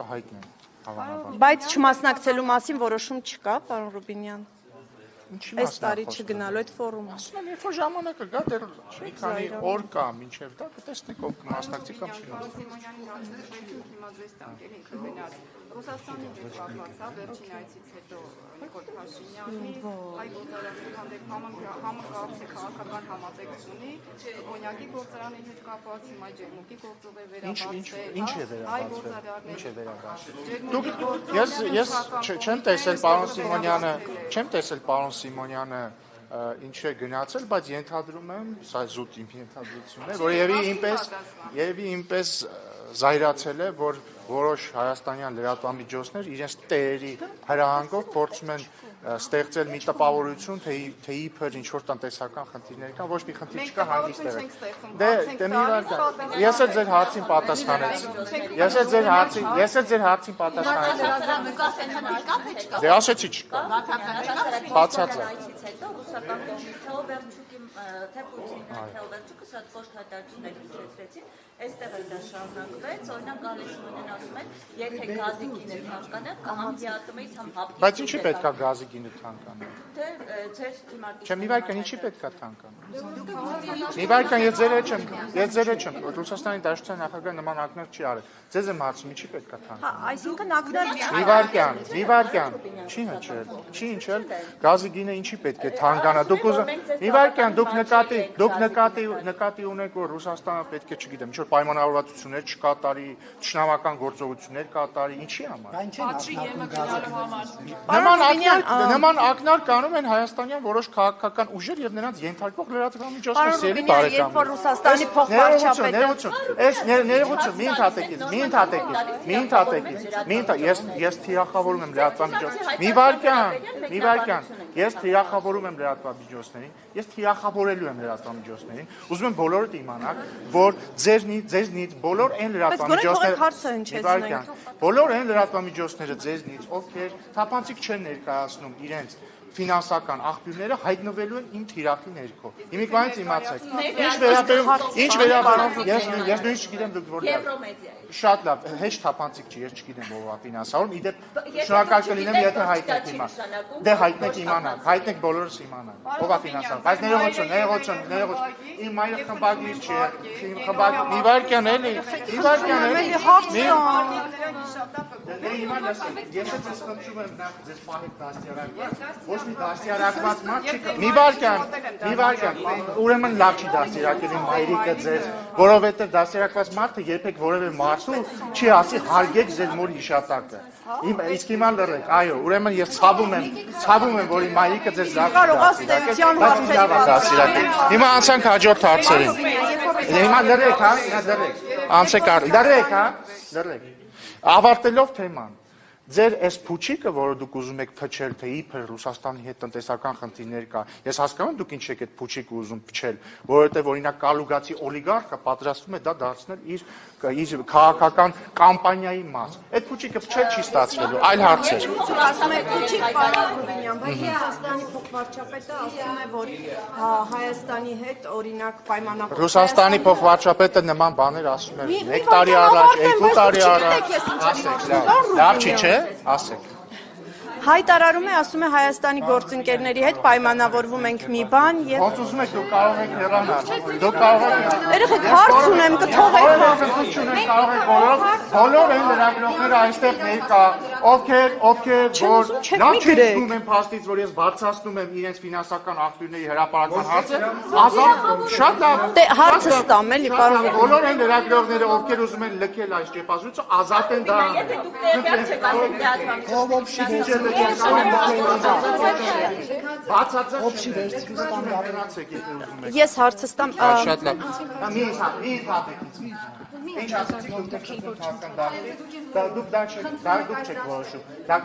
կհայտնեն հավանաբար։ Բայց չմասնակցելու մասին որոշում չկա, պարոն Ռուբինյան։ Այս տարի չգնալու այդ ֆորումը։ Ասում եմ, երբ որ ժամանակը գա, դեռ մի քանի օր կա, մինչև դա կտեսնենք ով կմասնակցի կամ չի Ռուսաստանի հետ կապված է վերջին այցից հետո Նիկոլ Փաշինյանի հայ գործարանի հանդեպ համակարգ քաղաքական համատեքստունի կոնյակի գործարանի հետ կապված հիմա ջերմուկի գործով է վերաբացվել։ Ինչ է վերաբացվել։ Ես չեմ տեսել պարոն Սիմոնյանը ինչ է գնացել, բայց ենթադրում եմ, սա զուտ իմ ենթադրությունն է, որ երևի ինպես զայրացել է, որ որոշ հայաստանյան լրատվամիջոցներ իրենց տերերի հրահանգով փորձում են ստեղծել մի տպավորություն, թե իբր ինչ-որ տնտեսական խնդիրներ կան, ոչ մի խնդիր չկա, հանգիստ եղեք։ Ես էլ ձեր հարցին պատասխանեցի։ Դե ասեցի չկա։ Բացած է։ Թեփուչիկը շատ կոշտ հայտարարություններ իջեցրեցին, այստեղ էլ դա շարունակվեց, օրինակ գալիս մնան ասում են, եթե գազի գինը թանկանա, կամ հիատումից համ հապկի։ Բայց ինչի պետքա գազի գինը թանկանա։ Թե ձեր թիմարկի։ Չէ, մի վայրկյան ինչի պետքա թանկանա։ Մի վայրկյան ես ձեր հետ չեմ, Ռուսաստանի Դաշնության նախագահը նման ակներ չի արել։ Ձեզ եմ հարցում, ինչի պետքա թանկանա։ Այսինքն ակներ Մի վայրկյան, չի հնչել, գազի գինը ինչի պետք է թանկանա։ Մի վայրկյան, դուք նկատի ունեք, որ Ռուսաստանը պետք է, չգիտեմ, ինչ-որ պայմանավորվածություններ չկատարի, թշնամական գործողություններ կատարի, ինչի համար։ Նման ակնար կանում են հայաստանյան որոշ քաղաքական ուժեր եւ նրանց ենթարկվող լրատվամիջոցներ, սերի բարեկամներ։ Երբ որ Ռուսաստանի փոխվարչապետը Ես թիրախավորում եմ լրատվամիջոցներին։ Մի վայրկյան, ես թիրախավորում եմ լրատվամիջոցներին, ես թիրախավորելու եմ լրատվամիջոցներին։ Ուզում եմ բոլորդ իմանաք, որ ձեզնից բոլոր այն լրատվամիջոցները, բոլոր այն լրատվամիջոցները ձեզնից, ովքեր թափանցիկ չեն ներկայացնում իրենց ֆինանսական աղբյուրները, հայտնվելու են իմ թիրախի ներքո։ Հիմիկվանից իմացեք։ Ինչ վերաբերում, ես նույնիսկ չգիտեմ դուք որտեղ։ Շատ լավ, հեչ թափանցիկ չի, ես չգիտեմ ով է ֆինանսավորում, իդեպ շնորհակալ կլինեմ, եթե հայտնեք հիմա։ Դե հայտնեք իմանանք, հայտնեք բոլորս իմանանք, ով է ֆինանսավորում։ Բայց ներողություն, իմ մայրը խմբագիր չի, մի վայրկյան էլի, ես ձեզ խնդրում եմ նախ ձեզ պահեք դաստիարակված, ոչ մի դաստիարակված մարդ չի կա։ Մի վայրկյան, ուրեմն լավ չի դաստիարակել իմ մայրիկը ձեզ, որովհետև դաստիարակված մարդը երբեք որևէ մարդու չի ասի հարգեք ձեր մոր հիշատակը։ Իսկ հիմա լռեք, այո, ուրեմն ես ցավում եմ, որ իմ մայրիկը ձեզ լավ դաստիարակել։ Հիմա անցանք հաջորդ հարցերին։ Հիմա լռեք, ավարտելով թեման։ Ձեր այս փուչիկը, որը դուք ուզում եք փչել, թե իբր Ռուսաստանի հետ տնտեսական խնդիրներ կա, ես հասկանում եմ դուք ինչ եք այդ փուչիկը ուզում փչել, որովհետև օրինակ կալուգացի օլիգարխը պատրաստվում է դա դարձնել իր քաղաքական կամպանիայի մաս։ Այդ փուչիկը փչել չի ստացվելու, այլ հարցեր։ Ասում եք փուչիկ, պարոն Ռուբինյան, բայց Ռուսաստանի փոխվարչապետը ասում է, որ Հայաստանի հետ օրինակ պայմանավորված։ Ռուսաստանի փոխվարչապետը նման բաներ ասում է 1 տարի առաջ, 2 տարի առաջ, ասեք, լավ չի, չէ։ Ասեք։ Հայտարարում է, ասում է Հայաստանի գործընկերների հետ պայմանավորվում ենք մի բան եւ Ոնց ուզում եք դուք կարող եք հեռանալ։ Դուք կարող եք։ Երեխեք հարց ունեմ, կթողեք։ Կարող եք բոլոր այն լրագրողները այստեղ ներկա, ովքեր որ նախ չգնում են փաստից, որ ես բարձրացնում եմ իրենց ֆինանսական աղբյուրների հրապարակման հարցը, ազատ շատ լավ։ Դե հարցը ստամ էլի, պարոն։ Բոլոր այն լրագրողները, ովքեր ուզում են լքել այս ճեպազրույցը, ազատ են դա։ Եթե դուք տեղյակ չեք ասել Ես հարցը ստամ։ Շատ լավ։ Ինչ ասացիք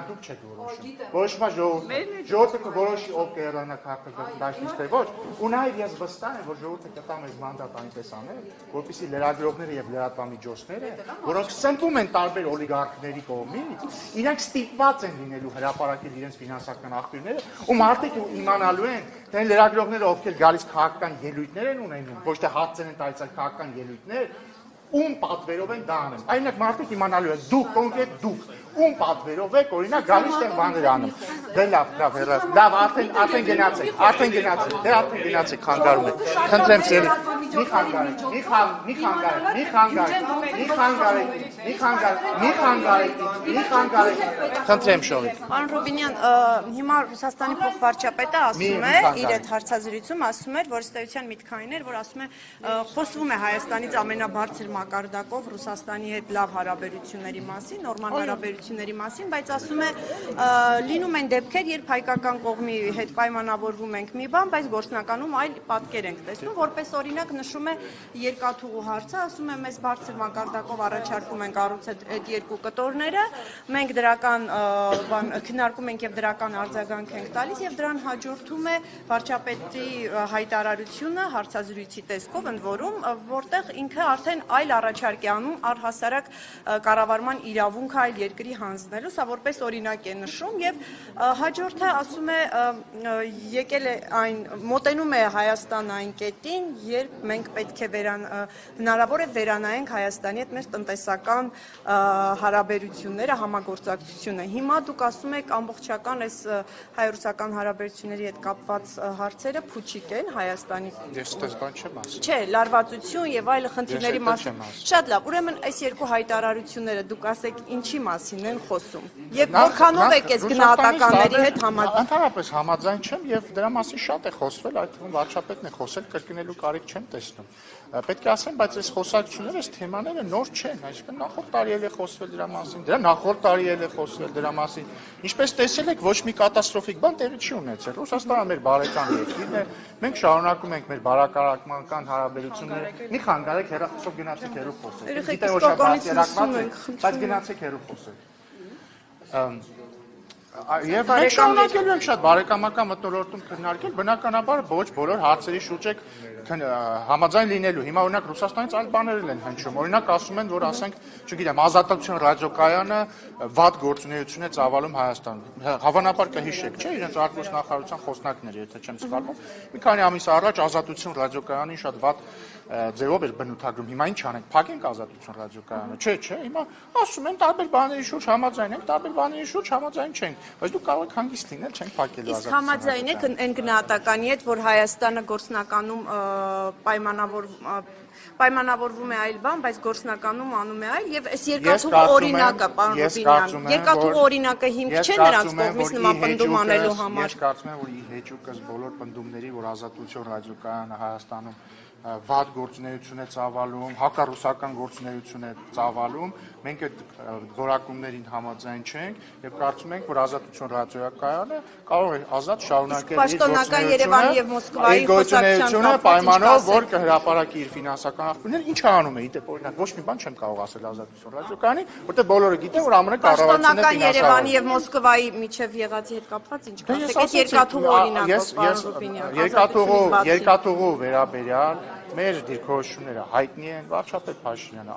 դուք չեք որոշում, որոշումա ժողովուրդը կորոշի ով կհեռանա քաղաքական դաշտից թե ոչ, ու նաև ես վստահ եմ, որ ժողովուրդը կտա մեզ մանդատ այնպես անել, որպեսզի լրագրողները եւ լրատվամիջոցները, որոնք սնվում են տարբեր օլիգարխների կողմից, իրենք ստիպված են լինելու հրապարակել իրենց ֆինանսական աղբյուրները, ու մարդիկ իմանալու են, թե լրագրողները ովքեր գալիս քաղաքական ելույթներ են ունենում, ոչ թե հացեր են տալիս այլ քաղաքական ելույթներ, ում պատվերով են դա անում։ Այնինք մարդիկ իմանալու են դուք կոնկրետ դուք ում պատվերով եք օրինակ գալիս են բաներ անում։ Դե լավ, արդեն գնացեք, դե արդեն գնացեք խանգարում եք։ Խնդրեմ ծեր, մի խանգարեք։ Խնդրեմ շողի։ Պարոն Ռուբինյան, հիմա Ռուսաստանի փոխվարչապետը ասում է իր այդ հարցազրույցում ասում էր, որ ըստ էության միտքային էր, որ ասում է խոսվում է Հայաստանից ամենաբարձր մակարդակով Ռուսաստանի հետ լավ հարաբերությունների մասին, նորմալ հարաբերությունների մասին, բայց ասում է լինում են դեպքեր, երբ հայկական կողմի հետ պայմանավորվում ենք մի բան, բայց գործնականում այլ պատկեր ենք տեսնում, որպես օրինակ նշում է երկաթուղու հարցը, ասում է մեզ բարձր մակարդակով առաջարկում են կառուցել այդ երկու կտորները, մենք դրական քննարկում ենք եւ դրական արձագանք ենք տալիս եւ դրան հաջորդում է վարչապետի հայտարարությունը հարցազրույցի տեսքով ընդ որում, որտեղ ինքը արդեն այլ առաջարկ է անում առհասարակ կառավարման իրավունք այլ երկրի հանձնելու, սա որպես օրինակ է նշում եւ հաջորդը ասում է եկել է այն մոտենում է Հայաստան այն կետին, երբ մենք պետք է հնարավոր է վերանայենք Հայաստանի հետ մեր տնտեսական հարաբերությունները, համագործակցությունը։ Հիմա դուք ասում եք ամբողջական այս հայ-ռուսական հարաբերությունների հետ կապված հարցերը փուչիկ են Հայաստանի։ Ես այդպես բան չեմ ասում։ Չէ, լարվածություն եւ այլ խնդիրների մասին։ Շատ լավ, ուրեմն այս երկու հայտարարությունները դուք ասեք ինչի մասին են խոսում։ Եվ որքանով եք այս գնահատականների հետ համաձայն։ Ընդհանրապես համաձայն չեմ եւ դրա մասին շատ է խոսվել, այդ թվում վարչապետն է խոսել, կրկնելու կարիք չեմ տեսնում։ Պետք է ասեմ, բայց այս խոսակցությունները, այս թեմաները նոր չեն, այսինքն նախորդ տարի էլ է խոսվել դրա մասին, նախորդ տարի էլ է խոսվել դրա մասին։ Ինչպես տեսել եք, ոչ մի կատաստրոֆիկ բան տեղի չի ունեցել։ Ռուսաստանը մեր բարեկամ երկիրն է, մենք շարունակում ենք մեր բարակարգման հարաբերությունները։ Մի խանգարեք հեռախոսով գնացեք հեռու խոսեք։ Գիտեմ որ շատ բացերակված է, բայց գնացեք հեռու խոսեք։ Եվ մենք շարունակելու ենք շատ բարեկամական մթնոլորտում քննարկել, բնականաբար ոչ բոլոր հարցերի շուրջ եք համաձայն լինելու։ Հիմա օրինակ Ռուսաստանից այլ բաներ են հնչում։ Օրինակ ասում են, որ ասենք, չգիտեմ, Ազատություն ռադիոկայանը վատ գործունեություն է ծավալում Հայաստանում։ Հավանաբար կհիշեք, չէ՞, իրենց արտգործնախարարության խոսնակներ, եթե չեմ սխալվում։ Մի քանի ամիս առաջ Ազատություն ռադիոկայանին շատ վատ ձևով էր բնութագրում։ Հիմա ինչ անենք, փակենք Ազատություն ռադիոկայանը։ Չէ, հիմա ասում են տարբեր բաների շուրջ համաձայն ենք, տարբեր բաների շուրջ համաձայն չենք, բայց դուք կարող եք հանգիստ լինել, չենք փակելու Ազատություն։ Իսկ համաձայն եք այն գնահատականի հետ, որ Հայաստանը գործնականում պայմանավորվում է այլ բան, բայց գործնականում անում է այլ եւ այս երկաթուղու օրինակը, պարոն Ռուբինյան, երկաթուղու օրինակը հիմք չէ նրանց կողմից նման պնդում անելու համար։ Ես կարծում եմ, որ ի հեճուկս բոլոր պնդումների, որ Ազատություն ռադիոկայանը Հայաստանում վատ գործունեություն է ծավալում, հակառուսական գործունեություն է ծավալում, մենք այդ որակումներին համաձայն չենք եւ կարծում ենք, որ Ազատություն ռադիոկայանը կարող է ազատ շարունակել իր պաշտոնական Երևանի եւ Մոսկվայի գործունեությունը պայմանով, որ կհրապարակի իր ֆինանսական աղբյուրները, ինչ անում է, իդեպ օրինակ ոչ մի բան չեմ կարող ասել Ազատություն ռադիոկայանի, որտեղ բոլորը գիտեն, որ ԱՄՆ կառավարությունն է պաշտոնական Երևանի եւ Մոսկվայի միջև եղածի հետ կապված ինչ կասեք, այս երկաթուղու օրինակով, պարոն Ռուբինյան, երկաթուղու վերաբերյալ մեր դիրքորոշումները հայտնի են, վարչապետ Փաշինյանը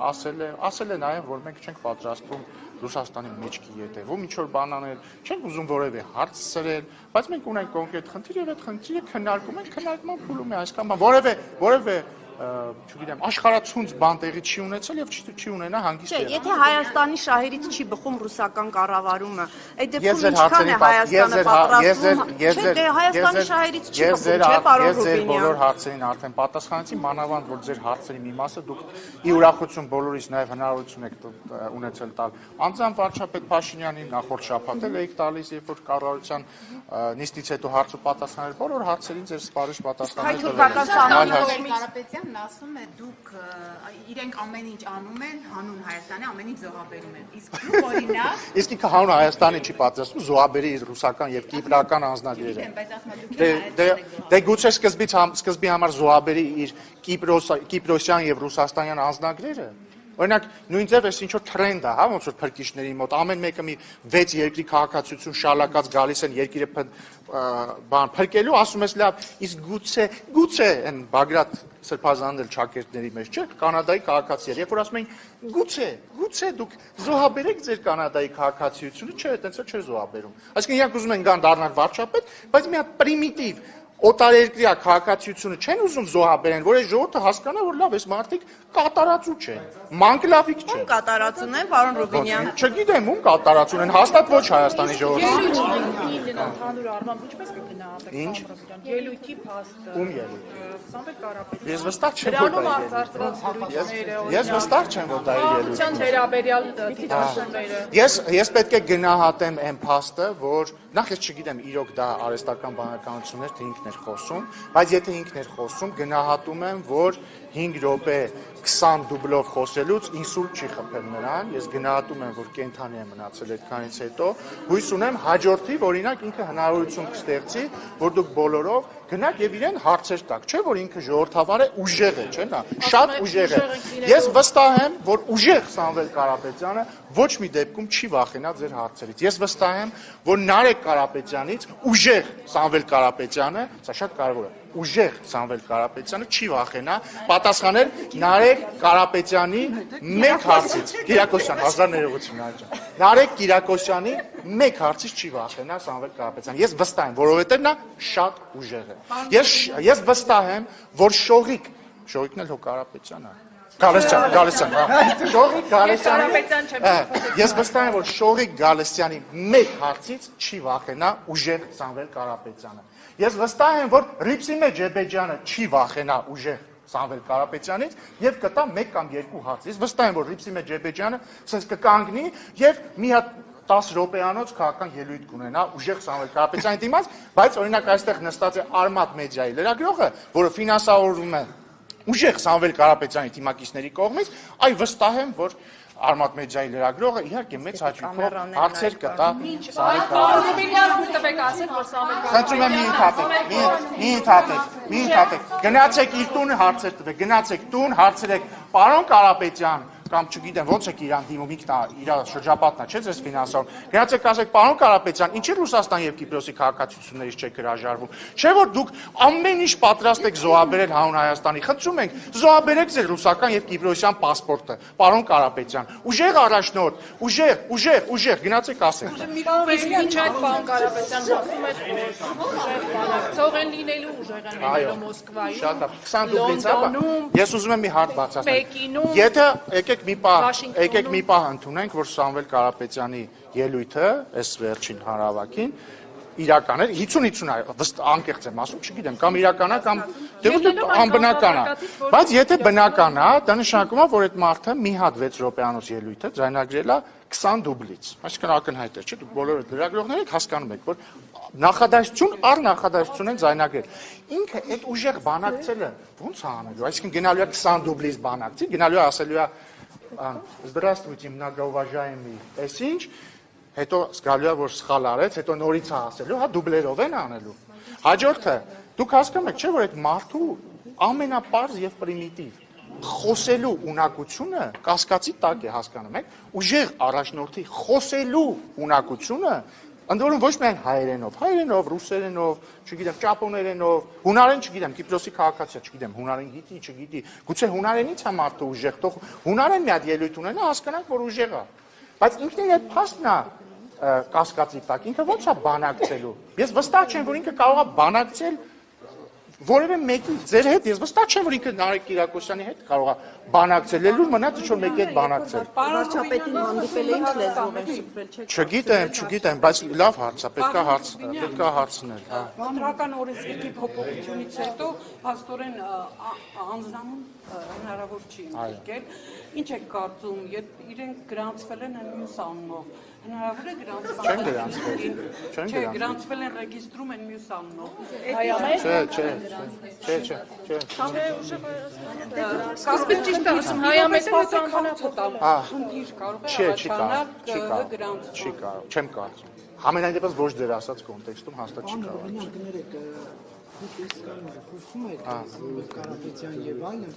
ասել է նաև, որ մենք չենք պատրաստվում Ռուսաստանի մեջքի ետևում ինչ որ բան անել, չենք ուզում որևէ հարց սրել, բայց մենք ունենք կոնկրետ խնդիր եւ այդ խնդիրը քննարկում ենք, քննարկման փուլում է այսքան բան, որևէ չգիտեմ, աշխարհացունց բան տեղի չի ունեցել եւ չի ունենա հանգիստ եղել։ Չէ, եթե Հայաստանի շահերից չի բխում ռուսական կառավարումը, այդ դեպքում ինչքան է Հայաստանը պատրաստվում։ Չէ, Հայաստանի շահերից չի բխում, չէ, պարոն Ռուբինյան։ Ձեր բոլոր հարցերին արդեն պատասխանեցի, մանավանդ որ ձեր հարցերի մի մասը դուք ի ուրախություն բոլորիս նաեւ հնարավորություն եք ունեցել տալ։ Անձամբ վարչապետ Փաշինյանին նախորդ շաբաթ էլ եք տալիս, երբ որ կառավարության նիստից հետո հարց ու պատասխաններ, բոլոր հարցերին ձեր սպառիչ պատասխաններ ասում է դուք իրենք ամեն ինչ անում են, հանուն Հայաստանի ամեն ինչ զոհաբերում են։ Իսկ դուք օրինակ Իսկ ինքը հանուն Հայաստանի չի պատրաստում զոհաբերի իր ռուսական եւ կիպրական անձնագրերը։ բայց ասում եք դուք Դե գուցե սկզբի համար զոհաբերի իր կիպրոսյան եւ ռուսաստանյան անձնագրերը։ Օրինակ նույն ձև էս ինչ որ տրենդ է, հա, ոնց որ փրկիչների մոտ ամեն մեկը մի 6 երկրի քաղաքացիություն շալակած գալիս են երկիրը բան փրկելու, ասում ես լավ, իսկ գուցե այն Բագրատ Սրբազանն էլ ճակերտների մեջ չէ, Կանադայի քաղաքացիներ, երբ որ ասում են գուցե դուք զոհաբերեք ձեր Կանադայի քաղաքացիությունը, չէ, այտենց չէ զոհաբերում։ Այսինքն իրանք ուզում են գան դառնալ վարչապետ, բայց մի հատ պրիմիտիվ օտարերկրյա քաղաքացիությունը չեն ուզում զոհաբերեն, որ այս ժողովուրդը հասկանա, որ լավ, այս մարդիկ կատարածու չեն, մանկլավիկ չեն։ Ում կատարածուն են, պարոն Ռուբինյան։ Չգիտեմ, ում կատարածուն են, հաստատ ոչ Հայաստանի ժողովուրդը։ Ընդհանուր առմամբ ինչպես կգնահատեք Ինչ։ ելույթի փաստը։ Ում ելույթ։ Սամվել Կարապետյան։ Ես վստահ չեմ, որ Դրանում դա արձարծված զրույցները, Ես վստահ չեմ, որ դա ելույթ է։ վերաբերյալ դիտարկումները։ Ես պետք է գնահատեմ այն փաստը, որ նախ ես չգիտեմ իրոք դա արհեստական բանականություններ թե ինքն էր խոսում, բայց եթե ինքն էր խոսում, գնահատում եմ, որ 5 րոպե 20 դուբլով խոսելուց ինսուլտ չի խփել նրան, ես գնահատում եմ, որ կենթանի է մնացել այդքանից հետո, հույս ունեմ հաջորդիվ օրինակ ինքը հնարավորություն կստեղծի, որ դուք բոլորով գնաք եւ իրեն հարցեր տաք, չէ՞ որ ինքը ժողովրդավար է, ուժեղ է, չէ՞ նա, շատ ուժեղ է։ Ես վստահ եմ, որ ուժեղ Սամվել Կարապետյանը ոչ մի դեպքում չի վախենա ձեր հարցերից։ Ես վստահ եմ, որ Նարեկ Կարապետյանից ուժեղ Սամվել Կարապետյանը, սա շատ կարևոր է, ուժեղ Սամվել Կարապետյանը չի վախենա պատասխանել Նարեկ Կարապետյանի մեկ հարցից։ Կիրակոսյան, հազար ներողություն աջան։ Նարեկ Կիրակոսյանի մեկ հարցից չի վախենա Սամվել Կարապետյանը։ Ես վստահ եմ, որովհետև նա շատ ուժեղ է։ Ես վստահ եմ, որ Շողիկն էլ հո Կարապետյանն է։ Գալստյան, Շողիկ Գալստյանի։ Ես վստահ եմ, որ Շողիկ Գալստյանի մեկ հարցից չի վախենա ուժեղ Սամվել Կարապետյանը։ Ես վստահ եմ, որ Ռիփսիմե Ջեբեջյանը չի վախենա ուժեղ Սամվել Կարապետյանից եւ կտա 1 կամ 2 հարց։ Ես վստահ եմ, որ Ռիփսիմե Ջեբեջյանը ցես կկանգնի եւ մի հատ 10 րոպեանոց քաղաքական ելույթ կունենա ուժեղ Սամվել Կարապետյանի դիմաց, բայց օրինակ այստեղ նստած է Արմատ մեդիայի լրագրողը, որը ֆինանսավորվում է ուժեղ Սամվել Կարապետյանի թիմակիցների կողմից, այ վստահ եմ, որ Արմատ մեդիայի լրագրողը իհարկե մեծ հաճույքով հարցեր կտա Սամվել Կարապետյանին։ Խնդրում եմ մի ընդհատեք, գնացեք իր տունը հարցեր տվեք, գնացեք տուն, հարցրեք, պարոն Կարապետյան, կամ չգիտեմ ոնց եք իրան դիմում, ինքն իր շրջապատն է, չէ՞ ձեզ ֆինանսավոր։ Գնացեք ասեք, պարոն Կարապետյան, ինչի Ռուսաստան եւ Կիպրոսի քաղաքացիություններից չեք հրաժարվում։ Չէ՞ որ դուք ամեն ինչ պատրաստ եք զոհաբերել հանուն Հայաստանի։ Խնդրում ենք, զոհաբերեք ձեր ռուսական եւ կիպրոսյան պասպորտը, պարոն Կարապետյան։ Ուժեղ առաջնորդ, ուժեղ, գնացեք ասեք։ Իսկ ինչ այդ պարոն Կարապետյան ասում է, ուժեղ բանակցող են լինելու, ուժեղ են լինելու Մոսկվայում։ Շատ լավ, 20 դուբլից, ապա ես ուզում եմ մի հարց բացատրել։ Եթե եկեք մի պահ ընդունենք, որ Սամվել Կարապետյանի ելույթը, այս վերջին հանրավակին, իրական է, 50-50 անկեղծ եմ ասում, չգիտեմ, կամ իրական է, կամ անբնական է։ Բայց եթե բնական է, դա նշանակում է, որ այդ մարդը մի հատ 6 րոպեանոց ելույթը ձայնագրել է 20 դուբլից։ Այսինքն ակնհայտ է, չէ՞, դուք բոլորը լրագրողներ եք, հասկանում եք, որ նախադասություն առ նախադասություն են ձայնագրել։ Ինքը այդ ուժեղ բանակցելը ո՞նց է անելու։ Այսինքն գնալու է 20 դուբլից բանակցի, գնալու է ասելու է «Здравствуйте, многоуважаемый», այսինչ, հետո զգալու է, որ սխալ արեց, հետո նորից է ասելու, հա դուբլերով են անելու։ Հաջորդը, դուք հասկանում եք, չէ՞ որ այդ մարդու ամենապարզ եւ պրիմիտիվ խոսելու ունակությունը կասկածի տակ է, հասկանում եք, ուժեղ առաջնորդի խոսելու ունակությունը ընդ որում ոչ միայն հայերենով, ռուսերենով, չգիտեմ, ճապոներենով, հունարեն չգիտեմ, Կիպրոսի քաղաքացիա, չգիտեմ, հունարեն գիտի, չգիտի, գուցե հունարենից է մարդը ուժեղ, թող հունարեն մի հատ ելույթ ունենա, հասկանանք, որ ուժեղ է։ Բայց ինքնին այդ փաստն է կասկածի տակ, ինքը ո՞նց է բանակցելու։ Ես վստահ չեմ, որ ինքը կարող է բանակցել որևէ մեկի ձեր հետ, ես վստահ չեմ, որ ինքը Նարեկ Կիրակոսյանի հետ կարող է բանակցել, ելույթ մնաց ինչ-որ մեկի հետ բանակցել։ Վարչապետին հանդիպել էինք լեզվով են շփվել, չէ՞։ Չգիտեմ, բայց լավ հարց է, պետք է հարցնել, հա։ Ընտրական օրենսգիրքի փոփոխությունից հետո փաստորեն անձնանուն հնարավոր չի ընդգրկել։ Ինչ եք կարծում, իրենք գրանցվել են մյուս անունով, հնարավոր է գրանցվել։ Չեն գրանցվել։ Չէ, գրանցվել են ռեգիստրում են մյուս անունով։ Չէ։ Սկզբից ճիշտ ասում, հայամետը անվանափ տալ։ Խնդիր կարող է առաջանալ գրանցում։ Չի կարող, չեմ կարծում։ Ամենայն դեպս ոչ ձեր ասած կոնտեքստում հաստատ չի կարող։ Խոսում եք Կարապետյան եւ այլն,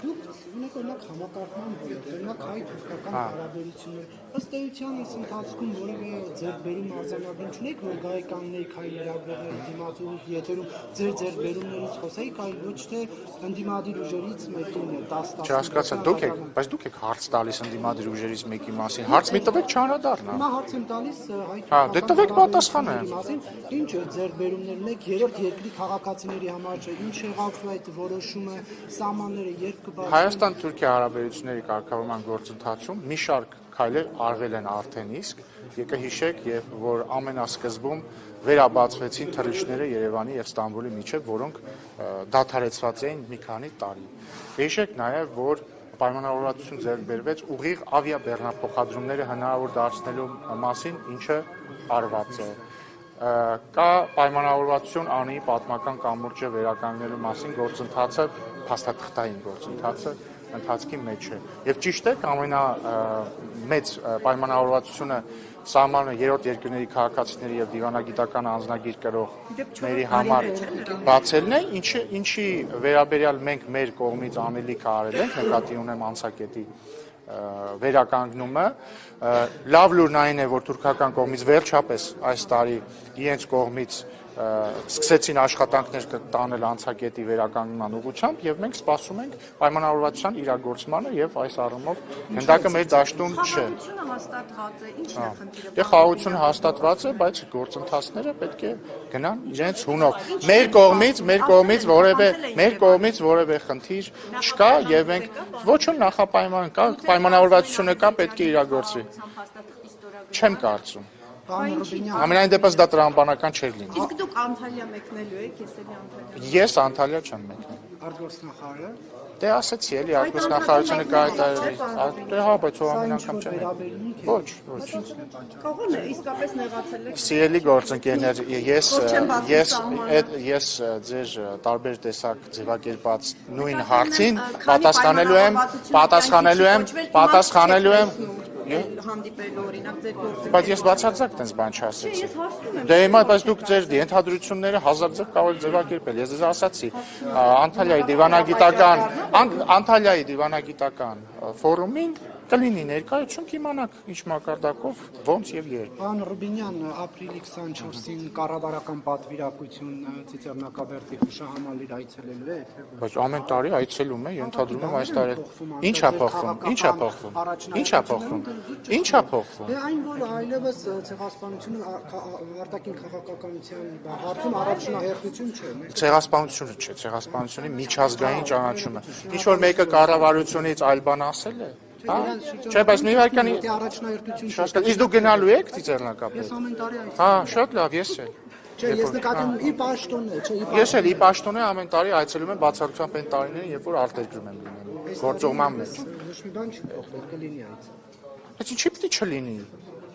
դուք ունեք օրինակ համակարգման ոլորտ, օրինակ հայ-թուրքական հարաբերություններ, ըստ էության այս ընթացքում որևէ ձեռքբերում արձանագրում չունեք, որ գայականների քայլերագրողների դիմաց ու եթերում ձեր ձեռքբերումներից խոսեիք, այլ ոչ թե ընդդիմադիր ուժերից մեկին 10-10։ Չհասկացա, դուք եք, բայց դուք եք հարց տալիս ընդդիմադիր ուժերից մեկի մասին։ Հարց մի տվեք չանդրադառնա։ Հիմա հարց եմ տալիս Հա, դե տվեք պատասխանը։ Ինչ ձեռքբերումներ ունեք երրորդ երկրի քաղաքացիների համար, ինչ եղավ այդ որոշումը, սահմանները երբ կբացվեն։ Հայաստան-Թուրքիա հարաբերությունների կարգավորման գործընթացում մի շարք քայլեր արվել են արդեն իսկ, եկեք հիշեք, եւ որ ամենասկզբում վերաբացվեցին թռիչքները Երևանի եւ Ստամբուլի միջեւ, որոնք դադարեցված էին մի քանի տարի։ Հիշեք նաեւ, որ պայմանավորվածություն ձեռք բերվեց ուղիղ ավիաբեռնափոխադրումները հնարավոր դարձնելու մասին, ինչը արված է։ Կա պայմանավորվածություն անի պատմական կամուրջը վերականգնելու մասին գործընթացը, փաստաթղթային գործընթացը ընթացքի մեջ է։ Եվ ճիշտ է, ամենամեծ պայմանավորվածությունը սահմանը երրորդ երկրների քաղաքացիների եւ դիվանագիտական անձնագիր կրողների համար բացելն է, ինչի վերաբերյալ մենք մեր կողմից անելիք արել ենք, նկատի ունեմ անցակետի վերականգնումը, լավ լուրն այն է, որ թուրքական կողմից վերջապես այս տարի իրենց կողմից սկսեցին աշխատանքներ տանել անցակետի վերականգնման ուղղությամբ եւ մենք սպասում ենք պայմանավորվածության իրագործմանը եւ այս առումով հնդակը մեր դաշտում չէ։ Խաղաղությունը հաստատված է, բայց գործընթացները պետք է գնան իրենց հունով։ Մեր կողմից որևէ խնդիր չկա եւ մենք ոչ ոք նախապայման կա, պայմանավորվածությունը կա, պետք է իրագործվի։ Չեմ կարծում։ Ամենայն դեպս դա տրամաբանական չէր լինի։ Իսկ դուք Անտալիա մեկնելու եք, ես էլի Անտալիա։ Ես Անտալիա չեմ մեկնել։ Արտգործնախարարը։ Դե ասեցի էլի, արտգործնախարարությունը կա այդ դե հա, բայց ո ամեն անգամ չեմ մեկնել։ Ոչ։ Կողմն է, իսկապես նեղացել եք։ Սիրելի գործընկերներ, ես ձեր տարբեր տեսակ ձևակերպած նույն հարցին պատասխանելու եմ հանդիպելու օրինակ ձեր գործը։ Բայց ես բացարձակ տենց բան չասեցի։ Դե հիմա բայց դուք ձեր ենթադրությունները հազար ձև կարող եք ձևակերպել։ Ես ձեզ ասացի, Անտալիայի դիվանագիտական ֆորումին կլինի ներկայություն, կիմանաք ինչ մակարդակով, ոնց եւ երբ։ Պարոն Ռուբինյան, ապրիլի 24-ին կառավարական պատվիրակություն Ծիծեռնակաբերդի հուշահամալիր այցելելու է, թե ոչ։ Բայց ամեն տարի այցելում է, ենթադրում եմ այս տարի։ Ինչա փոխվում։ Դե այն, որ այլևս ցեղասպանությունը արտաքին քաղաքականության հարցում առաջնահերթություն չէ։ Ցեղասպանությունը չէ, ցեղասպանությունի միջազգային ճանաչումը։ Ինչ որ մեկը կառավարությունից այլ բան ասել է։ Չէ, բայց մի վարքանի իսկ դուք գնալու եք Ծիծեռնակաբերդ։ Ես ամեն տարի այցելում։ Հա, շատ լավ, ես էլ։ Չէ, ես նկատում եմ ի պաշտոնն է, չէ, Ես էլ ի պաշտոնե ամեն տարի այցելում եմ բացառությամբ այն տարիներին, երբ որ արտերկրում եմ լինում։ Գործողման մեջ։ Ոչ մի բան չի փոխվել, կլինի այց։ Բայց ինչի՞ պիտի չլինի։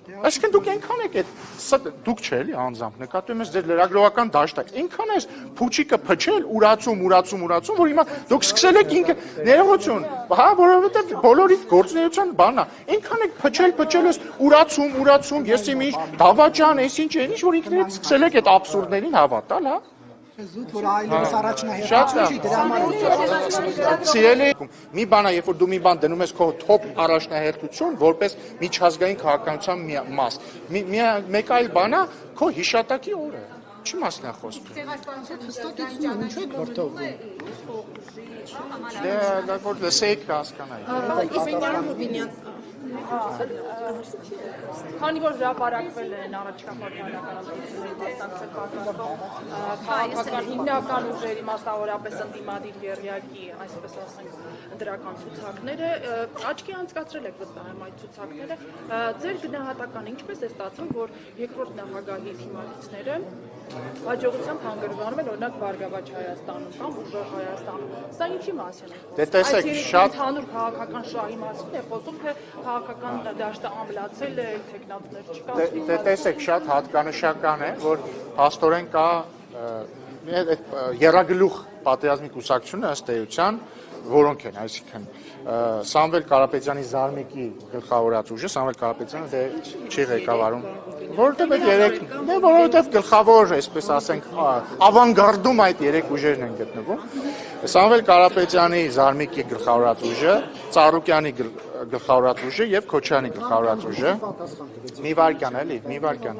Այսինքն դուք այնքան եք այդ դուք չէ էլի անձամբ նկատում ես ձեր լրագրողական դաշտը այնքան ես փուչիկը փչել ուրացում որ հիմա դուք սկսել եք ինքը ներողություն հա որովհետև բոլորի գործունեության բանն է այնքան եք փչել ես ուրացում ես իմ ինչ դավաճան ես ինչ որ ինքներդ սկսել եք այդ աբսուրդներին հավատալ հա Զուտ որ այլևս առաջնահերթություն չի դրա համար Սիրելի մի բան է երբ որ դու մի բան դնում ես քո թոփ առաջնահերթություն որպես միջազգային քաղաքականության մաս մեկ այլ բան է քո հիշատակի օրը Չի մասն է խոսքը հստակեցնում ինչ եք վրդովում Դե որ լսեիք հասկանայի Իսպանիան Ռուբինյան Քանի որ հրապարակվել են առաջկա պատմականացումների մասնակցել քաղաքական հիմնական ուժերի մասնավորապես ընդդիմադիր երյակի, այսպես ասենք, դրական ցուցակները, աչքի անցկացրել եք վստահեմ այդ ցուցակները, ձեր գնահատականը ինչպես է ստացվում, որ երկրորդ նախագահի թիմակիցները հաջողությամբ հանգրվանում են օրինակ Բարգավաճ Հայաստանում կամ Ուժեղ Հայաստանում։ Սա ինչի մասին է։ Դե տեսեք, շատ ընդհանուր քաղաքական շահի մասին է խոսում, թե քաղաքական դաշտը ամլացել է, տեխնատներ չկա։ Դե տեսեք, շատ հատկանշական է, որ փաստորեն կա երագլուխ պատերազմի կուսակցությունը ըստ էության, որոնք են, այսինքն Սամվել Կարապետյանի Զարմիկի գլխավորած ուժը, Սամվել Կարապետյանը դե չի ղեկավարում, որովհետև գլխավոր, այսպես ասենք, ավանգարդում այդ երեք ուժերն են գտնվում։ Սամվել Կարապետյանի Զարմիկի գլխավորած ուժը, Ծառուկյանի գլխավորած ուժը եւ Քոչարյանի գլխավորած ուժը։ Մի վարքան էլի, մի վարքան։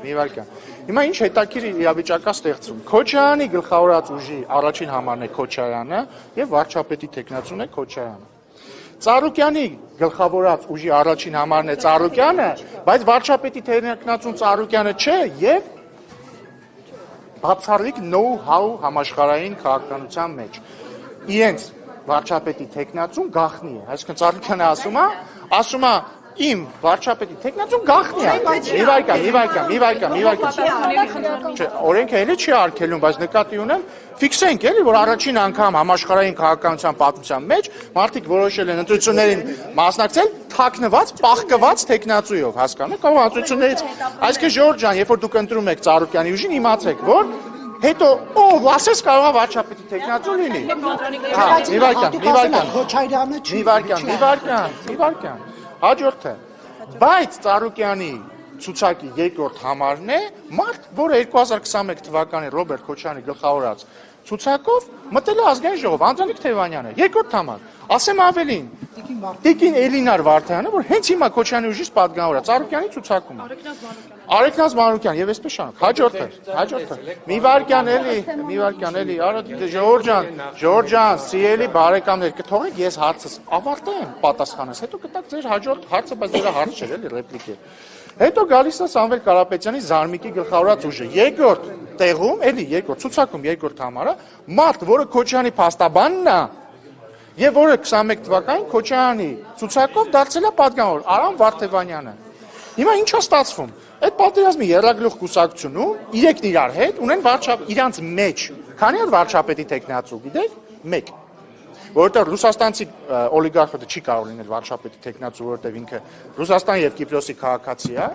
Հիմա ինչ հետաքրքիր իրավիճակա ստեղծում։ Քոչարյանի գլխավորած ուժի առաջին համարն է Քոչարյանը եւ վարչապետի տեխնացուն է Քոչարյանը։ Ծառուկյանի գլխավորած ուժի առաջին համարն է Ծառուկյանը, բայց վարչապետի տեխնացուն Ծառուկյանը չէ եւ բացառիկ know-how համաշխարհային քաղաքականության մեջ։ Իրենց վարչապետի տեխնացուն գախնի է, այսինքն Ծառուկյանը ասում է իմ վարչապետի տեխնացուն գախնի է։ Մի վարքան։ Չէ, օրենքը էլի չի արգելում, բայց նկատի ունեմ, ֆիքսենք էլի, որ առաջին անգամ համաշխարհային քաղաքականության պատմության մեջ մարդիկ որոշել են ընտրություններին մասնակցել թաքնված, պահկված տեխնացույով, հասկանու՞մ եք, կարող ընտրություններից, այսինքն Ժորժ ջան, երբ որ դուք ընտրում եք Ծառուկյանի ուժին, իմացեք, որ հետո ով ասես կարող է վարչապետի տեխնացու լինի։ Մի վարքան։ Հաջորդը, բայց Ծառուկյանի ցուցակի երկրորդ համարն է մարդ, որը 2021 թվականի Ռոբերտ Քոչարյանի գլխավորած ցուցակով մտել է ազգային ժողով, Անդրանիկ Թևանյանը, երկրորդ համար։ Ասեմ ավելին, Տիկին Էլինար Վարդայանը, որ հենց հիմա Քոչարյանի ուժից պատգամավոր է, Ծառուկյանի ցուցակում է։ Արեգնազ Մանուկյան եւ այսպես շարունակ։ Հաջորդը։ Մի վարքան էլի, արա Ժորժ ջան, սիրելի բարեկամներ, կթողեք ես հարցս ավարտեմ պատասխանս, հետո կտակ ձեր հաջորդ հարցը, բայց դրա հարց չէ, էլի ռեպլիկ է։ Հետո գալիս է Սամվել Կարապետյանի Զարմիկի գլխավորած ուժը։ Երկրորդ տեղում, էլի երկրորդ ցուցակում երկրորդ համարը, մարդ, որը Քոչարյանի փաստաբանն է, եւ որը 21 թվականին Քոչարյանի ցուցակով դարձել է պատգամավոր Արամ Վարդևանյանը։ Հիմա ինչ է ստացվում։ Այդ պատերազմի երրագլուխ կուսակցությունում իրենք իրար հետ ունեն իրանց մեջ քանի հատ վարչապետի տեխնացու, գիտեք, 1, որովհետեւ ռուսաստանցի օլիգարխը չի կարող լինել վարչապետի տեխնացու, որովհետեւ ինքը Ռուսաստան եւ Կիպրոսի քաղաքացի է։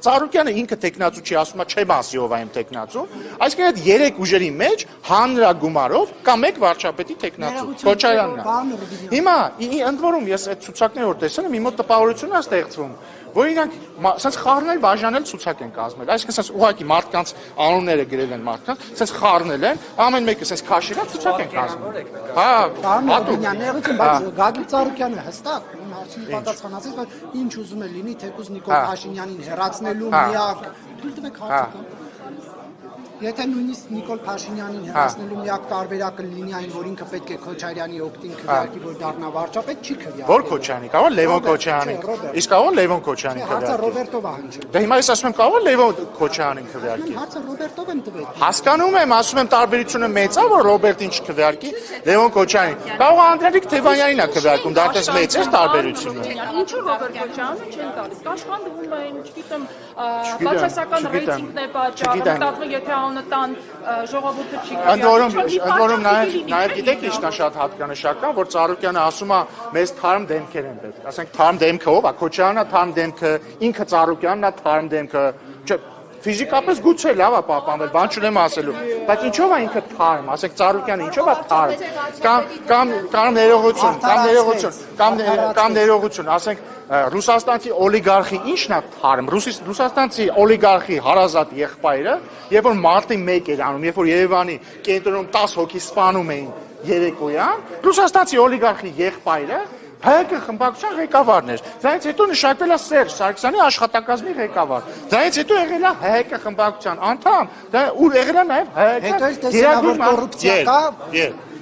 Ծառուկյանը ինքը տեխնացու չի, ասում է չեմ ասիով այն տեխնացու, այսինքն այդ 3 ուժերի մեջ հանրագումարով կա 1 վարչապետի տեխնացու, Քոչարյանն է։ Հիմա ընդ որում ես այդ ցուցակները որ տեսել եմ, իմ մոտ տպավորություն է ստեղծվում, որ իրանք sense խառնել բաժանել ցուցակ են կազմել, այսինքն sense ուղղակի մարդկանց անունները գրել են մարդկանց, sense խառնել են, ամեն մեկը sense քաշելա ցուցակ են կազմել։ Հա, բայց Գագիկ Ծառուկյանը հստակ հարցին պատասխանացից, որ ինչ ուզում է լինի, թեկուզ Նիկոլ Փաշինյանին հեռացնելու միակ, թույլ տվեք հարցը։ Եթե նույնիսկ Նիկոլ Փաշինյանին հեռացնելու միակ տարբերակը լինի այն, որ ինքը պետք է Քոչարյանի օգտին քվեարկի, որ դառնա վարչապետ, չի քվեարկի։ Որ Քոչարյանի, կարող Լևոն Քոչարյանի։ Իսկ կարող Լևոն Քոչարյանի քվեարկի։ Հարցը Ռոբերտով է հնչում։ Դե հիմա ես ասում եմ կարող Լևոն Քոչարյանին քվեարկի։ Հարցը Ռոբերտով եմ տվել։ Հասկանում եմ, ասում եմ տարբերությունը մեծ է, որ Ռոբերտին չքվեարկի, Լևոն Քոչարյանին։ Կարող Անդրանիկ Թևանյանին է քվեարկում, դա դες մեծ է տարբերությունը։ Ինչու Ռոբերտ Քոչարյանը չեն տալիս։ Կաշխանդվում են, չգիտեմ, բացասական ռեյտինգն է պատճառը, մտածում եմ, եթե անունը տան ժողովուրդը չի քվեարկի։ Ընդ որում նաև գիտեք ինչն է շատ հատկանշական, որ Ծառուկյանը ասում է մեզ թարմ դեմքեր են պետք։ Ասենք թարմ դեմքը ով է, Քոչարյանն է թարմ դեմքը, ինքը Ծառուկյանն է թարմ դեմքը։ Ֆիզիկապես գուցե լավ է պահպանվել, բան չունեմ ասելու, բայց ինչով է ինքը թարմ, ասենք Ծառուկյանը ինչով է թարմ, կամ ներողություն, ասենք Ռուսաստանցի օլիգարխի ինչն է թարմ, Ռուսաստանցի օլիգարխի հարազատ եղբայրը, երբ որ մարտի 1 էր անում, երբ որ Երևանի կենտրոնում 10 հոգի սպանում էին երեկոյան, Ռուսաստանցի օլիգարխի եղբայրը ՀԿ խմբակցության ղեկավարն էր։ Դրանից հետո նշանակվել է Սերժ Սարգսյանի աշխատակազմի ղեկավար։ Դրանից հետո եղել է ՀԿ խմբակցության անդամ, ու եղել է նաև ՀԿ գերագույն կոռուպցիա կա։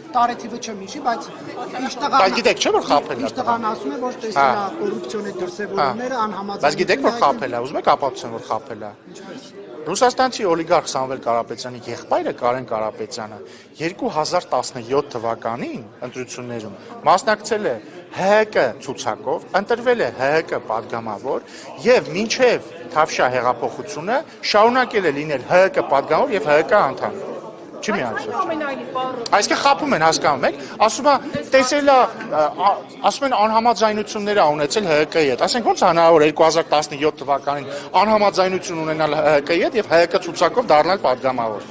Տարեթիվը չեմ հիշի, բայց Բայց գիտեք չէ՞ որ խաբել է։ Իշտղան ասում է, որ տեսնա կոռուպցիոնե դրսևորումները անհամաձայն։ Բայց գիտեք որ խաբել է, ուզում եք ապացուցեմ որ խաբել է։ Ռուսաստանցի օլիգարխ Սամվել Կարապետյանի եղբայրը Կարեն Կարապետյանը 2017 թվականին ընտրություններում մասնակցել է ՀՀԿ ցուցակով, ընտրվել է ՀՀԿ պատգամավոր եւ մինչեւ Թավշյա հեղափոխությունը շարունակել է լինել ՀՀԿ պատգամավոր եւ ՀՀԿ անդամ։ Չի միացել։ Այսինքն խափում են, հասկանում եք, ասում է տեսել է, ասում են անհամաձայնություններ ունեցել ՀՀԿ-ի հետ։ Ասենք ոնց հնարավոր 2017 թվականին անհամաձայնություն ունենալ ՀՀԿ-ի հետ եւ ՀՀԿ ցուցակով դառնալ պատգամավոր։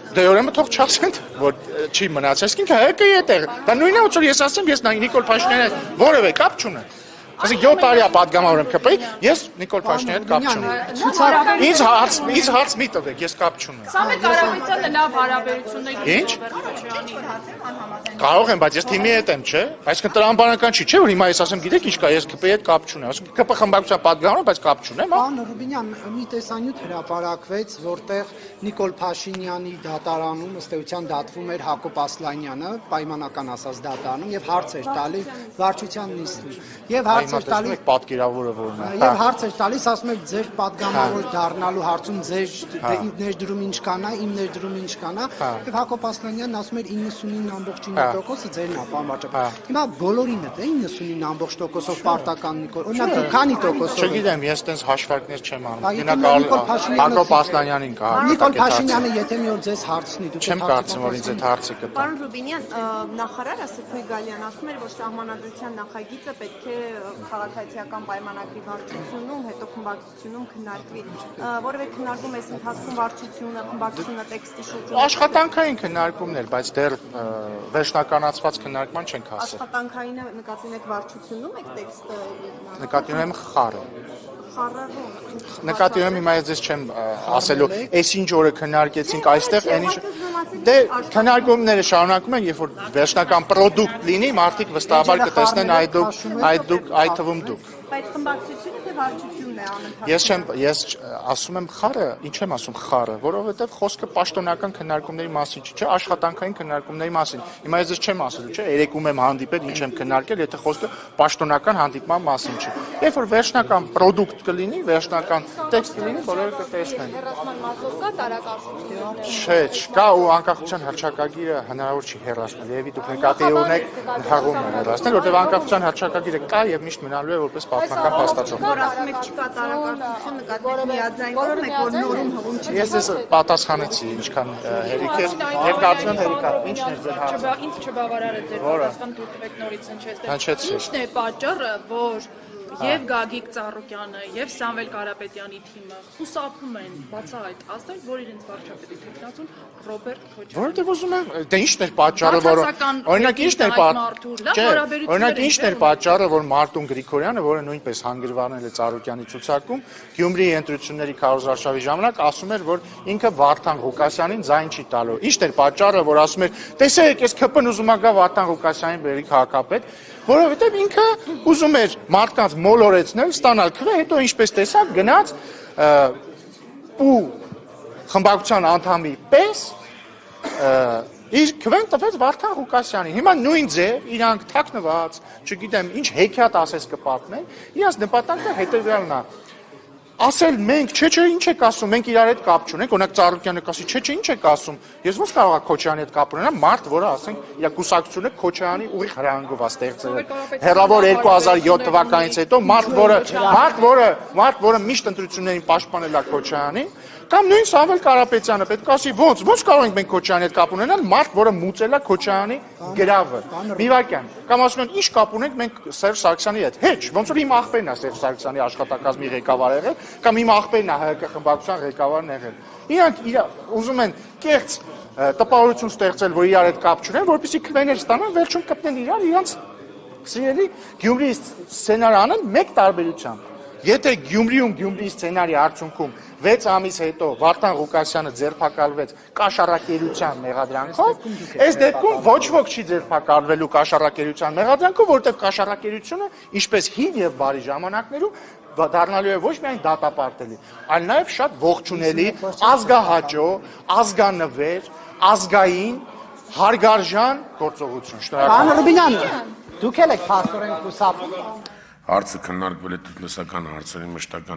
Դե ուրեմն թող չասեն, որ չի մնացել, այսինքն ՀՀԿ-ի հետ է։ Դա նույնն է, որ ես ասեմ, ես Նիկոլ Փաշինյանի որևէ կապ չունեմ։ Ասենք 7 տարի է պատգամավոր եմ ԿՊ-ի, ես Նիկոլ Փաշինյանի հետ կապ չունեմ։ Ինձ հարց մի տվեք, ես կապ չունեմ։ Սամվել Կարապետյանը լավ հարաբերություններ ունի Ինչ? Ռոբերտ Քոչարյանի։ Կարող եմ, բայց ես թիմի հետ եմ, չէ՞։ Այսինքն տրամաբանական չի, չէ՞ որ հիմա ես ասեմ, գիտեք ինչ կա, ես ԿՊ-ի հետ կապ չունեմ։ Ասենք ԿՊ խմբակցության պատգամավոր, բայց կապ չունեմ, հա։ Պարոն Ռուբինյան, մի տեսանյութ հրապարակվեց, որտեղ Նիկոլ Փաշինյանի դատարանում ըստ էության դատվում էր Հակոբ Ասլանյանը, պայմանական ասած դատարանում, եւ հարց էր տալի վարչության նիստին։ Եվ հարց էր տալի պատկերավորը որն է։ Եվ հարց էր տալիս, ասում եք ձեր падգամավոր դառնալու հարցում ձեր ներդրում ինչ կանա, իմ ներդրում ինչ կանա, եւ Հակոբ Ասլանյանն ասում էր 99.9%-ը ձերն է, պարոն վարչապետ։ Հիմա բոլորին է 99.9%-ով պարտական Նիկոլ։ Օրինակ քանի տոկոսով։ Չգիտեմ, ես տենց հաշվարկներ չեմ անում։ Գնա Հակոբ Ասլանյանին կա։ Նիկոլ Փաշինյանը եթե մի օր ձեզ հարցնի, դուք չեմ կարծում, որ ինձ այդ հարցը կտա։ Պարոն Ռուբինյան, նախարար Ասեփոյ Գալյան ասում էր, որ սահմանադրության նախագիծը պետք է քաղաքացիական պայմանագրի վարչությունում, հետո խմբակցությունում քննարկվի, որովհետև քննարկում այս ընթացքում վարչությունը, խմբակցությունը տեքստի շուրջ Աշխատանքային քննարկումներ, բայց դեռ վերջնականացված քննարկման չենք հասել։ աշխատանքայինը նկատի ունեք վարչությունում եք տեքստը Նկատի ունեմ խառը։ խառարում։ Նկատի ունեմ հիմա ես չեմ ասելու, այս ինչ օրը քննարկեցինք այստեղ, այն ինչ դե քննարկումները շարունակում են, երբ որ վերջնական product լինի, մարդիկ վստահաբար կտեսնեն այդ թվում դուք։ Բայց խմբակցությունը թե վարչությունն է անընդհատ։ Ես ասում եմ խառը, ինչ եմ ասում խառը, որովհետև խոսքը պաշտոնական քննարկումների մասին չի, չէ, աշխատանքային քննարկումների մասին։ Հիմա ես չեմ ասելու, չէ, երեկում եմ հանդիպել, ինչ եմ քննարկել, եթե խոսքը պաշտոնական հանդիպման մասին չի։ Երբ որ վերջնական product կլինի, վերջնական տեքստ կլինի, բոլորը կտեսնեն։ Հեռացման մասով կա տարակարծություն։ Չէ, չկա ու անկախության հռչակագիրը հնարավոր չի հեռացնել։ Եվ դուք նկատի ունեք հաղում են հեռացնել, որտեղ անկախության հռչակագիրը կա եւ միշտ մնալու է որպես պատմական փաստաթուղթ։ Որ ասում եք չկա տարակարծություն, նկատի միաձայնվում եք, որ նորում հղում չի։ Ես պատասխանեցի ինչքան հերիք էր եւ կարծում եմ հերիքա։ Ինչն է ձեր հարցը։ Ինձ չբավարար է ձեր պատասխան դուք տվեք նորից հնչեցեք։ Ինչն է պատճառը, որ եւ Գագիկ Ծառուկյանը եւ Սամվել Կարապետյանի թիմը խուսափում են բացահայտ ասել, որ իրենց վարչապետի թեկնածուն Ռոբերտ Քոչարյանը։ Որտեղ ուզում եմ, դե ինչն էր պատճառը, որ օրինակ ինչն էր պատճառը, որ Մարտուն Գրիգորյանը, որը նույնպես հանգրվանել է Ծառուկյանի ցուցակում, Գյումրիի ընտրությունների քարոզարշավի ժամանակ ասում էր, որ ինքը Վարդան Ղուկասյանին ձայն չի տալու։ Ինչն էր պատճառը, որ ասում էր, տեսեք, ես ԿՊ-ն ուզում եմ գա Վարդան Ղուկասյանին բերի քաղաքապետ, որովհետև ինքը ուզում էր մարդկանց մոլորեցնել, ստանալ քվե, հետո ինչպես տեսակ գնաց ու խմբակցության անդամի պես իր քվեն տվեց Վարդան Ղուկասյանին։ Հիմա նույն ձև իրանք թաքնված, չգիտեմ, ինչ հեքիաթ ասես կպատմեն, իրանց նպատակը հետևյալն է։ Ասել մենք, չէ, ինչ եք ասում, մենք իրար հետ կապ չունենք, օրինակ Ծառուկյանը կասի, չէ, ինչ եք ասում։ Ես ոնց կարող եմ Քոչարյանի հետ կապ ունենամ, մարդ, որը ասենք, իր կուսակցությունը Քոչարյանի ուղիղ հրանգով է ստեղծել։ Հեռավոր 2007 թվականից հետո մարդ, որը միշտ ընտրություններին պաշտպանել է Քոչարյանին, կամ նույն Սամվել Կարապետյանը պետք է ասի, ոնց կարող ենք մենք Քոչարյանի հետ կապ ունենալ, մարդ, որը մուծել է Քոչարյանի գրավը։ Մի վարքյան, կամ ասում են, ինչ կապ ունենք մենք Սերժ Սարգսյանի հետ։ Հեչ, ոնց որ իմ աղբերն է Սերժ Սարգսյանի աշխատակազմի ղեկավար եղել, կամ իմ աղբերն է ՀՀԿ խմբակցության ղեկավարն եղել։ Իրանք ուզում են կեղծ տպավորություն ստեղծել, որ իրար հետ կապ չունեն, որպեսզի քվեներ ստանան, վերջում կպնեն իրար իրանց սիրելի Գյումրիի սցենարը անեն մեկ տարբերությամբ։ Եթե Գյումրիում Գյումրիի սցենարի արդյունքում 6 ամիս հետո Վարդան Ղուկասյանը ձերբակալվեց կաշառակերության մեղադրանքով, այս դեպքում ոչ ոք չի ձերբակալվելու կաշառակերության մեղադրանքով, որովհետև կաշառակերությունը, ինչպես հին եւ բարի ժամանակներում, դառնալու է ոչ միայն դատապարտելի, այլ նաեւ շատ ողջունելի, ազգահաճո, ազգանվեր, ազգային, հարգարժան գործողություն։ Շնորհակալ։ Պարոն Ռուբինյան, դուք եք փաստորեն խուսափում։ Հարցը քննարկվել է տնտեսական հարցերի մշտական